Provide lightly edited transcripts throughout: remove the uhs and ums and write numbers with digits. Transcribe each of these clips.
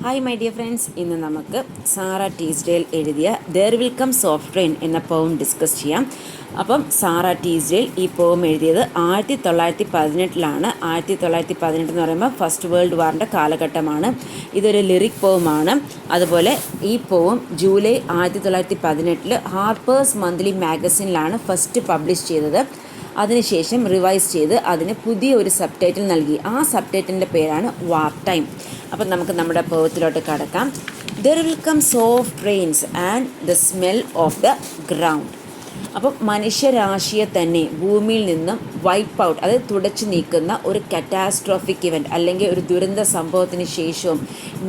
Hi my dear friends, ഇന്ന് നമുക്ക് Sara Teasdale എഴുതിയ there will come soft rain എന്ന പോം ഡിസ്കസ് ചെയ്യാം. അപ്പം സാറ ടീസ്ഡേൽ ഈ പോം എഴുതിയത് 1918 1918 എന്ന് പറയുമ്പോൾ ഫസ്റ്റ് വേൾഡ് വാറിൻ്റെ കാലഘട്ടമാണ്. ഇതൊരു ലിറിക് പോമാണ്. അതുപോലെ ഈ പോം July 1918 Harper's monthly മാഗസിനിലാണ് first publish ചെയ്തത്. അതിനുശേഷം റിവൈസ് ചെയ്ത് അതിന് പുതിയ ഒരു സബ് ടൈറ്റിൽ നൽകി. ആ സബ് ടൈറ്റിലിൻ്റെ പേരാണ് വാർ ടൈം. അപ്പം നമുക്ക് നമ്മുടെ പോയത്തിലോട്ട് കടക്കാം. There will come soft rains and the smell of the ground. അപ്പം മനുഷ്യരാശിയെ തന്നെ ഭൂമിയിൽ നിന്നും വൈപ്പ് ഔട്ട്, അതായത് തുടച്ചു നീക്കുന്ന ഒരു കറ്റാസ്ട്രോഫിക് ഇവൻറ്റ് അല്ലെങ്കിൽ ഒരു ദുരന്ത സംഭവത്തിന് ശേഷവും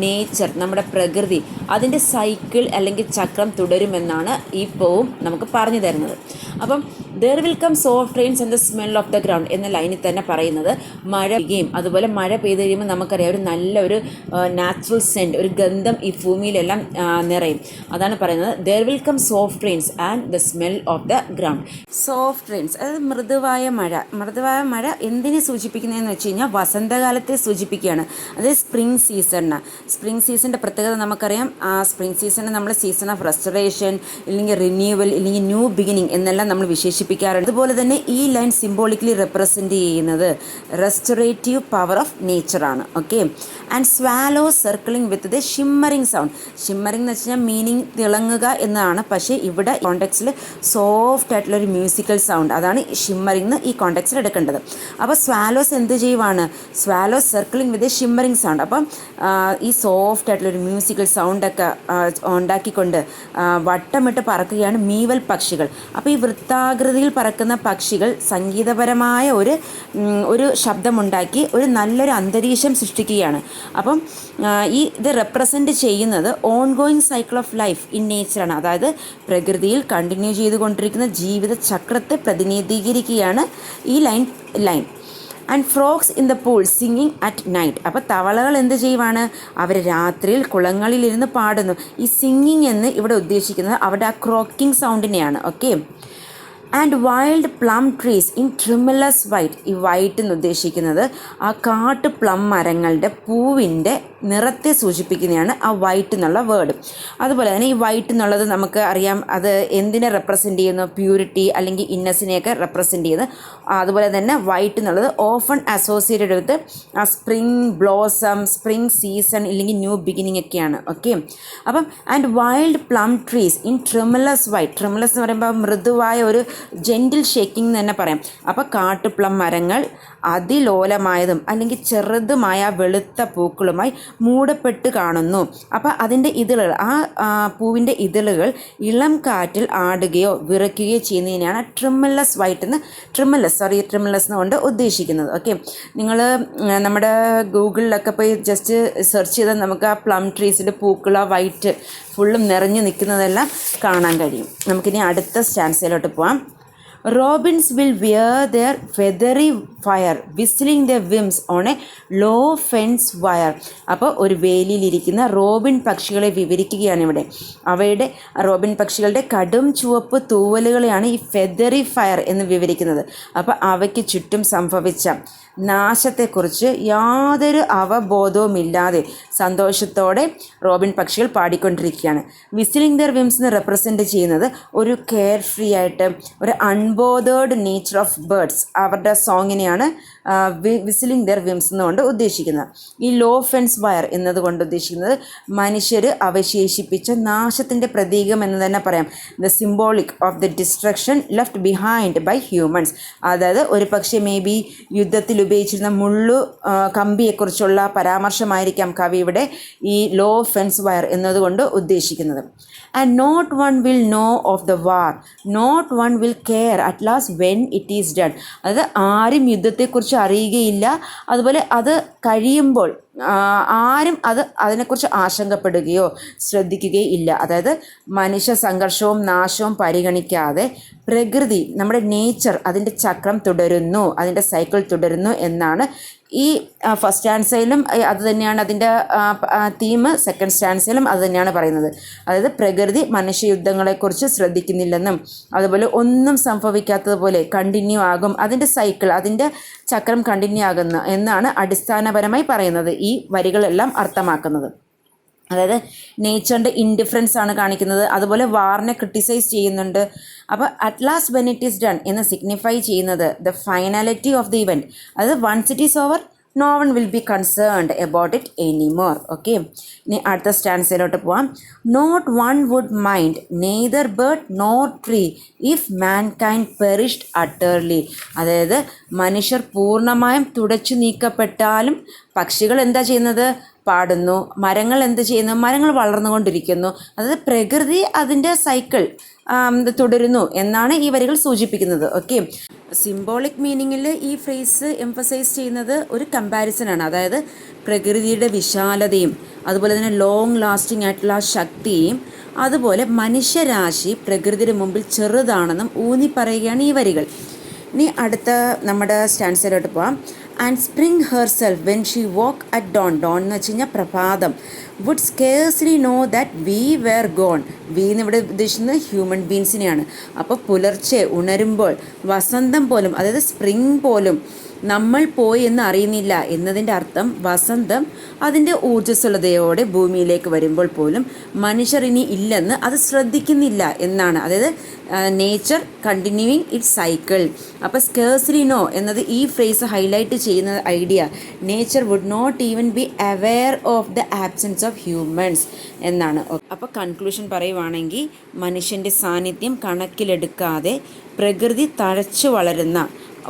നേച്ചർ, നമ്മുടെ പ്രകൃതി, അതിൻ്റെ സൈക്കിൾ അല്ലെങ്കിൽ ചക്രം തുടരുമെന്നാണ് ഈ പോവും നമുക്ക് പറഞ്ഞു തരുന്നത്. അപ്പം there will come soft rains and the smell of the ground എന്ന ലൈനിൽ തന്നെ പറയുന്നത് മഴ പെയ്യുകയും അതുപോലെ മഴ പെയ്ത് കഴിയുമ്പോൾ നമുക്കറിയാം ഒരു നല്ലൊരു നാച്ചുറൽ സെൻറ്റ്, ഒരു ഗന്ധം ഈ ഭൂമിയിലെല്ലാം നിറയും. അതാണ് പറയുന്നത് there will come soft rains and the smell of the ground. Soft rains അതായത് മൃദുവായ മഴ. മൃദുവായ മഴ എന്തിനെ സൂചിപ്പിക്കുന്നതെന്ന് വെച്ച് കഴിഞ്ഞാൽ വസന്തകാലത്തെ സൂചിപ്പിക്കുകയാണ്. അതായത് സ്പ്രിംഗ് സീസണിന്. സ്പ്രിംഗ് സീസണിൻ്റെ പ്രത്യേകത നമുക്കറിയാം. സ്പ്രിംഗ് സീസണിന് നമ്മൾ സീസൺ ഓഫ് റെസ്റ്റോറേഷൻ ഇല്ലെങ്കിൽ റിന്യൂവൽ ഇല്ലെങ്കിൽ ന്യൂ ബിഗിനിങ് എന്നെല്ലാം നമ്മൾ വിശേഷിപ്പിക്കാറുണ്ട്. അതുപോലെ തന്നെ ഈ ലൈൻ സിംബോളിക്കലി റെപ്രസെൻറ്റ് ചെയ്യുന്നത് റെസ്റ്റോറേറ്റീവ് പവർ ഓഫ് നേച്ചറാണ്. Okay. And swallow circling with the shimmering sound. Shimmering എന്ന് വെച്ച് കഴിഞ്ഞാൽ മീനിങ് തിളങ്ങുക എന്നാണ്. പക്ഷേ ഇവിടെ കോണ്ടെക്സ്റ്റിൽ സോഫ്റ്റ് ആയിട്ടുള്ളൊരു മ്യൂസിക്കൽ സൗണ്ട്, അതാണ് ഷിമ്മറിംഗ് ഈ കോണ്ടെക്സ്റ്റിൽ എടുക്കേണ്ടത്. അപ്പോൾ സ്വാലോസ് എന്ത് ചെയ്യുവാണ്? Swallows circling with shimmering sound. അപ്പം ഈ സോഫ്റ്റ് ആയിട്ടുള്ളൊരു മ്യൂസിക്കൽ സൗണ്ടൊക്കെ ഉണ്ടാക്കിക്കൊണ്ട് വട്ടമിട്ട് പറക്കുകയാണ് മീവൽ പക്ഷികൾ. അപ്പോൾ ഈ വൃത്താകൃതിയിൽ പറക്കുന്ന പക്ഷികൾ സംഗീതപരമായ ഒരു ശബ്ദമുണ്ടാക്കി ഒരു നല്ലൊരു അന്തരീക്ഷം സൃഷ്ടിക്കുകയാണ്. അപ്പം ഇത് റെപ്രസെൻറ്റ് ചെയ്യുന്നത് ongoing cycle of life in നേച്ചറാണ്. അതായത് പ്രകൃതിയിൽ കണ്ടിന്യൂ ചെയ്തുകൊണ്ടിരിക്കുന്ന ജീവിത ചക്രത്തെ പ്രതിനിധീകരിക്കുകയാണ് ഈ line. And frogs in the pool singing at night. അപ്പോൾ തവളകൾ എന്ത് ചെയ്യുവാണ്? അവർ രാത്രിയിൽ കുളങ്ങളിലിരുന്ന് പാടുന്നു. ഈ സിംഗിങ് എന്ന് ഇവിടെ ഉദ്ദേശിക്കുന്നത് അവിടെ ആ ക്രോക്കിംഗ് സൗണ്ടിനെയാണ്. Okay. And wild plum trees in tremulous white. ഈ വൈറ്റ് എന്ന് ഉദ്ദേശിക്കുന്നത് ആ കാട്ടു പ്ലം മരങ്ങളുടെ പൂവിൻ്റെ നിറത്തെ സൂചിപ്പിക്കുന്നതാണ് ആ വൈറ്റ് എന്നുള്ള വേർഡ്. അതുപോലെ തന്നെ ഈ വൈറ്റ് എന്നുള്ളത് നമുക്ക് അറിയാം അത് എന്തിനെ റെപ്രസെൻറ്റ് ചെയ്യുന്നു? പ്യൂരിറ്റി അല്ലെങ്കിൽ ഇന്നസിനെയൊക്കെ റെപ്രസെൻറ്റ് ചെയ്യുന്നത്. അതുപോലെ തന്നെ വൈറ്റ് എന്നുള്ളത് ഓഫൺ അസോസിയേറ്റഡ് വിത്ത് ആ സ്പ്രിംഗ് ബ്ലോസം, സ്പ്രിംഗ് സീസൺ ഇല്ലെങ്കിൽ ന്യൂ ബിഗിനിങ് ഒക്കെയാണ്. ഓക്കെ. അപ്പം and wild plum trees in tremulous white. Tremulous എന്ന് പറയുമ്പോൾ മൃദുവായ ഒരു ജെൻറ്റിൽ ഷേക്കിംഗ് എന്ന് തന്നെ പറയാം. അപ്പോൾ കാട്ടുപ്ലം മരങ്ങൾ അതിലോലമായതും അല്ലെങ്കിൽ ചെറുതുമായ വെളുത്ത പൂക്കളുമായി മൂടപ്പെട്ട് കാണുന്നു. അപ്പോൾ അതിൻ്റെ ഇതളുകൾ, ആ പൂവിൻ്റെ ഇതളുകൾ ഇളം കാറ്റിൽ ആടുകയോ വിറയ്ക്കുകയോ ചെയ്യുന്നതിനാണ് ട്രിമുലസ് എന്നുകൊണ്ട് ഉദ്ദേശിക്കുന്നത്. ഓക്കെ. നിങ്ങൾ നമ്മുടെ ഗൂഗിളിലൊക്കെ പോയി ജസ്റ്റ് സെർച്ച് ചെയ്താൽ നമുക്ക് ആ പ്ലം ട്രീസിൻ്റെ പൂക്കൾ ആ വൈറ്റ് ഫുള്ളും നിറഞ്ഞു നിൽക്കുന്നതെല്ലാം കാണാൻ കഴിയും. നമുക്കിനി അടുത്ത സ്റ്റാൻസയിലോട്ട് പോവാം. Robins will wear their feathery fire whistling the whims on a low fence wire. അപ്പോൾ ഒരു വേലിയിലിരിക്കുന്ന റോബിൻ പക്ഷികളെ വിവരിക്കുകയാണ് ഇവിടെ. അവയുടെ റോബിൻ പക്ഷികളുടെ കടും ചുവപ്പ് തൂവലുകളെയാണ് ഈ ഫെദറി ഫയർ എന്ന് വിവരിക്കുന്നത്. അപ്പോൾ അവയ്ക്ക് ചുറ്റും സംഭവിച്ച നാശത്തെക്കുറിച്ച് യാതൊരു അവബോധവുമില്ലാതെ സന്തോഷത്തോടെ റോബിൻ പക്ഷികൾ പാടിക്കൊണ്ടിരിക്കുകയാണ്. വിസിലിംഗ് ദർ വിംസ് എന്ന് റെപ്രസെൻറ്റ് ചെയ്യുന്നത് ഒരു കെയർ ഫ്രീ ആയിട്ട് ഒരു അൺബോധേർഡ് നേച്ചർ ഓഫ് ബേർഡ്സ്, അവരുടെ സോങ്ങിനെയാണ് വിസിലിംഗ് ദർ വിംസ് എന്നുകൊണ്ട് ഉദ്ദേശിക്കുന്നത്. ഈ ലോ ഫെൻസ് വയർ എന്നതുകൊണ്ട് ഉദ്ദേശിക്കുന്നത് മനുഷ്യർ അവശേഷിപ്പിച്ച നാശത്തിൻ്റെ പ്രതീകം എന്ന് തന്നെ പറയാം. The symbolic of the destruction left behind by humans. അതായത് ഒരു പക്ഷേ മേ ബി യുദ്ധത്തിൽ ഉപയോഗിച്ചിരുന്ന കമ്പിയെക്കുറിച്ചുള്ള പരാമർശമായിരിക്കാം കവി ഇവിടെ ഈ ലോ ഫെൻസ് വയർ എന്നതുകൊണ്ട് ഉദ്ദേശിക്കുന്നത്. And not one will know of the war, not one will care at last when it is done. അതായത് ആരും യുദ്ധത്തെക്കുറിച്ച് അറിയുകയില്ല, അതുപോലെ അത് കഴിയുമ്പോൾ ആരും അതിനെക്കുറിച്ച് ആശങ്കപ്പെടുകയോ ശ്രദ്ധിക്കുകയോ ഇല്ല. അതായത് മനുഷ്യ സംഘർഷവും നാശവും പരിഗണിക്കാതെ പ്രകൃതി, നമ്മുടെ നേച്ചർ, അതിൻ്റെ ചക്രം തുടരുന്നു, അതിൻ്റെ സൈക്കിൾ തുടരുന്നു എന്നാണ് ഈ ഫസ്റ്റ് സ്റ്റാൻസയിലും അത് തന്നെയാണ് അതിൻ്റെ തീം. സെക്കൻഡ് സ്റ്റാൻസയിലും അത് തന്നെയാണ് പറയുന്നത്. അതായത് പ്രകൃതി മനുഷ്യയുദ്ധങ്ങളെക്കുറിച്ച് ശ്രദ്ധിക്കുന്നില്ലെന്നും അതുപോലെ ഒന്നും സംഭവിക്കാത്തതുപോലെ കണ്ടിന്യൂ ആകും, അതിൻ്റെ സൈക്കിൾ, അതിൻ്റെ ചക്രം കണ്ടിന്യൂ ആകുന്നു എന്നാണ് അടിസ്ഥാനപരമായി പറയുന്നത് ഈ വരികളെല്ലാം അർത്ഥമാക്കുന്നത്. അതായത് നേച്ചറിൻ്റെ ഇൻഡിഫറൻസ് ആണ് കാണിക്കുന്നത്. അതുപോലെ വാറിനെ ക്രിട്ടിസൈസ് ചെയ്യുന്നുണ്ട്. അപ്പോൾ at last when it is done എന്ന് സിഗ്നിഫൈ ചെയ്യുന്നത് the finality of the event. അതായത് once it is over no one will be concerned about it anymore. Okay, ഇനി അടുത്ത സ്റ്റാൻസിലോട്ട് പോവാം. Not one would mind neither bird nor tree if mankind perished utterly. അതായത് മനുഷ്യർ പൂർണ്ണമായും തുടച്ചു നീക്കപ്പെട്ടാലും പക്ഷികൾ എന്താ ചെയ്യുന്നത്? പാടുന്നു. മരങ്ങൾ എന്ത് ചെയ്യുന്നു? മരങ്ങൾ വളർന്നുകൊണ്ടിരിക്കുന്നു. അതായത് പ്രകൃതി അതിൻ്റെ സൈക്കിൾ തുടരുന്നു എന്നാണ് ഈ വരികൾ സൂചിപ്പിക്കുന്നത്. ഓക്കെ, സിംബോളിക് മീനിങ്ങിൽ ഈ ഫ്രേസ് എംഫസൈസ് ചെയ്യുന്നത് ഒരു കമ്പാരിസനാണ്. അതായത് പ്രകൃതിയുടെ വിശാലതയും അതുപോലെ തന്നെ ലോങ് ലാസ്റ്റിംഗ് ആയിട്ടുള്ള ശക്തിയും അതുപോലെ മനുഷ്യരാശി പ്രകൃതിയുടെ മുമ്പിൽ ചെറുതാണെന്നും ഊന്നി പറയുകയാണ് ഈ വരികൾ. ഇനി അടുത്ത നമ്മുടെ സ്റ്റാൻസിലോട്ട് പോവാം. And spring herself when she woke at dawn. Dawn എന്ന് വെച്ച് കഴിഞ്ഞാൽ പ്രഭാതം. Would scarcely know that we were gone. We എന്നിവിടെ ഉദ്ദേശിക്കുന്നത് ഹ്യൂമൻ ബീങ്സിനെയാണ്. അപ്പോൾ പുലർച്ചെ ഉണരുമ്പോൾ വസന്തം പോലും, അതായത് സ്പ്രിങ് പോലും നമ്മൾ പോയി എന്ന് അറിയുന്നില്ല എന്നതിൻ്റെ അർത്ഥം വസന്തം അതിൻ്റെ ഊർജ്ജസ്വലതയോടെ ഭൂമിയിലേക്ക് വരുമ്പോൾ പോലും മനുഷ്യർ ഇനി ഇല്ലെന്ന് അത് ശ്രദ്ധിക്കുന്നില്ല എന്നാണ്. അതായത് നേച്ചർ കണ്ടിന്യൂയിങ് ഇറ്റ്സ് സൈക്കിൾ. അപ്പോൾ സ്കേഴ്സ്ലി നോ എന്നത് ഈ ഫ്രേസ് ഹൈലൈറ്റ് ചെയ്യുന്ന idea nature would not even be aware of the absence of humans എന്നാണ്. അപ്പോൾ കൺക്ലൂഷൻ പറയുവാണെങ്കിൽ മനുഷ്യൻ്റെ സാന്നിധ്യം കണക്കിലെടുക്കാതെ പ്രകൃതി തഴച്ചു വളരുന്ന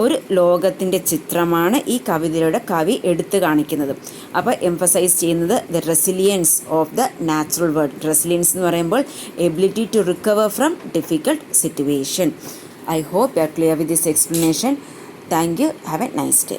ഒരു ലോകത്തിൻ്റെ ചിത്രമാണ് ഈ കവിതയുടെ കവി എടുത്തു കാണിക്കുന്നത്. അപ്പോൾ എംഫസൈസ് ചെയ്യുന്നത് the resilience of the natural world. Resilience എന്ന് പറയുമ്പോൾ ability to recover from difficult situation. I hope you are clear with this explanation. Thank you. Have a nice day.